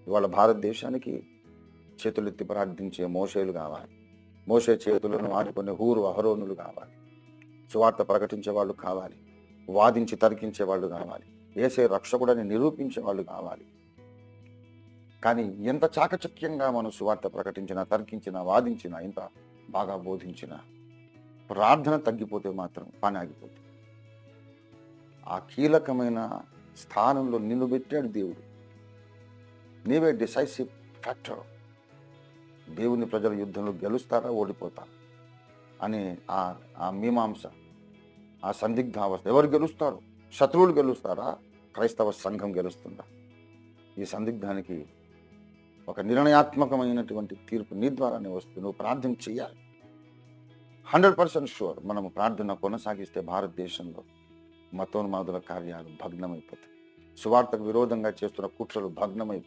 ఇవాళ భారతదేశానికి చేతులెత్తి ప్రార్థించే మోషేలు కావాలి. మోషే చేతులను ఆడుకునే హూరు అహరోనులు కావాలి. సువార్త ప్రకటించే వాళ్ళు కావాలి. వాదించి తర్కించే వాళ్ళు కావాలి. యేసే రక్షకుడని నిరూపించే వాళ్ళు కావాలి. కానీ ఎంత చాకచక్యంగా మనం సువార్త ప్రకటించినా, తర్కించినా, వాదించినా, ఎంత బాగా బోధించినా ప్రార్థన తగ్గిపోతే మాత్రం పని ఆగిపోతుంది. ఆ కీలకమైన స్థానంలో నిన్ను పెట్టాడు దేవుడు. నీవే డిసైసివ్ ఫ్యాక్టర్. దేవుని ప్రజల యుద్ధంలో గెలుస్తారా, ఓడిపోతారా అనే ఆ మీమాంస, ఆ సందిగ్ధావస్థ, ఎవరు గెలుస్తారు? శత్రువులు గెలుస్తారా, క్రైస్తవ సంఘం గెలుస్తుందా? ఈ సందిగ్ధానికి ఒక నిర్ణయాత్మకమైనటువంటి తీర్పు నీ ద్వారానే వస్తుంది. నువ్వు ప్రార్థన చేయాలి. 100% షూర్. మనము ప్రార్థన కొనసాగిస్తే భారతదేశంలో మతోన్మాదుల కార్యాలు భగ్నమైపోతాయి. సువార్తకు విరోధంగా చేస్తున్న కుట్రలు భగ్నమైపోతాయి.